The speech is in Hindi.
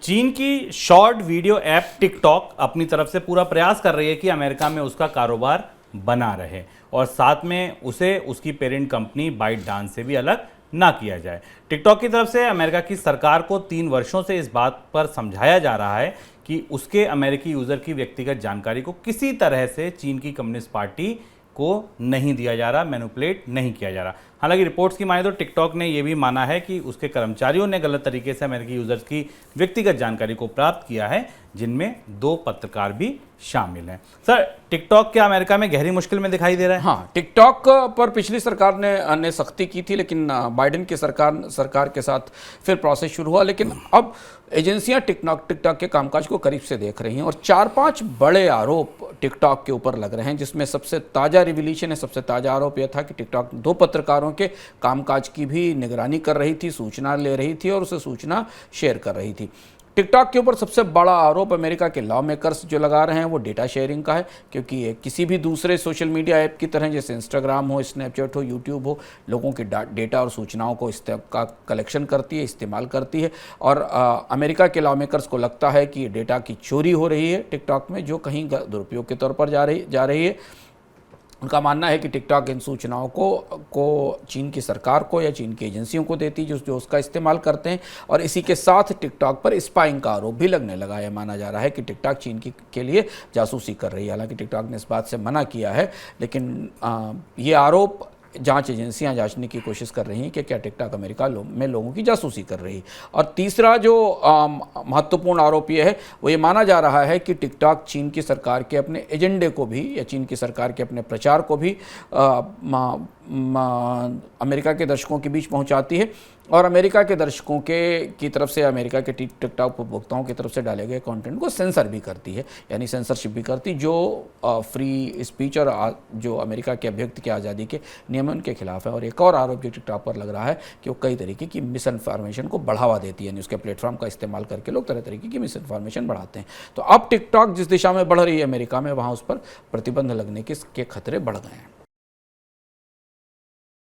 चीन की शॉर्ट वीडियो ऐप टिकटॉक अपनी तरफ से पूरा प्रयास कर रही है कि अमेरिका में उसका कारोबार बना रहे और साथ में उसे उसकी पेरेंट कंपनी बाइट डांस से भी अलग ना किया जाए। टिकटॉक की तरफ से अमेरिका की सरकार को 3 वर्षों से इस बात पर समझाया जा रहा है कि उसके अमेरिकी यूजर की व्यक्तिगत जानकारी को किसी तरह से चीन की कम्युनिस्ट पार्टी को नहीं दिया जा रहा, मैनिपुलेट नहीं किया जा रहा। हालांकि रिपोर्ट्स की माने तो टिकटॉक ने यह भी माना है कि उसके कर्मचारियों ने गलत तरीके से अमेरिकी यूजर्स की व्यक्तिगत जानकारी को प्राप्त किया है, जिनमें 2 पत्रकार भी शामिल हैं। सर, टिकटॉक क्या अमेरिका में गहरी मुश्किल में दिखाई दे रहा है? हाँ, टिकटॉक पर पिछली सरकार ने सख्ती की थी, लेकिन बाइडेन की सरकार के साथ फिर प्रोसेस शुरू हुआ। लेकिन अब एजेंसियां टिकटॉक के कामकाज को करीब से देख रही हैं और 4-5 बड़े आरोप टिकटॉक के ऊपर लग रहे हैं, जिसमें सबसे ताज़ा रिविलेशन है, सबसे ताज़ा आरोप यह था कि टिकटॉक 2 पत्रकारों के कामकाज की भी निगरानी कर रही थी, सूचना ले रही थी और उसे सूचना शेयर कर रही थी। टिकटॉक के ऊपर सबसे बड़ा आरोप अमेरिका के लॉ मेकर्स जो लगा रहे हैं वो डेटा शेयरिंग का है, क्योंकि ये किसी भी दूसरे सोशल मीडिया ऐप की तरह, जैसे इंस्टाग्राम हो, स्नैपचैट हो, यूट्यूब हो, लोगों के डेटा और सूचनाओं को का कलेक्शन करती है, इस्तेमाल करती है। और अमेरिका के लॉ मेकर्स को लगता है कि ये डेटा की चोरी हो रही है टिकटॉक में, जो कहीं दुरुपयोग के तौर पर जा रही है। उनका मानना है कि टिकटॉक इन सूचनाओं को चीन की सरकार को या चीन की एजेंसियों को देती जो उसका इस्तेमाल करते हैं, और इसी के साथ टिकटॉक पर स्पाइंग का आरोप भी लगने लगा है। माना जा रहा है कि टिकटॉक चीन के लिए जासूसी कर रही है। हालांकि टिकटॉक ने इस बात से मना किया है, लेकिन ये आरोप जांच एजेंसियां जांचने की कोशिश कर रही हैं कि क्या टिकटॉक अमेरिका में लोगों की जासूसी कर रही है। और तीसरा जो महत्वपूर्ण आरोप ये है, वो ये माना जा रहा है कि टिकटॉक चीन की सरकार के अपने एजेंडे को भी या चीन की सरकार के अपने प्रचार को भी अमेरिका के दर्शकों के बीच पहुंचाती है, और अमेरिका के दर्शकों की तरफ से, अमेरिका के टिकटॉक उपभोक्ताओं की तरफ से डाले गए कंटेंट को सेंसर भी करती है, यानी सेंसरशिप भी करती, जो फ्री स्पीच और जो अमेरिका के अभिव्यक्ति की आज़ादी के नियम उनके खिलाफ है। और एक और आरोप जो टिकटॉक पर लग रहा है कि वो कई तरीके की मिस इन्फॉर्मेशन को बढ़ावा देती है, यानी उसके प्लेटफॉर्म का इस्तेमाल करके लोग तरह तरीके की मिस इन्फॉर्मेशन बढ़ाते हैं। तो अब टिकटॉक जिस दिशा में बढ़ रही है अमेरिका में, वहाँ उस पर प्रतिबंध लगने के खतरे बढ़ गए हैं।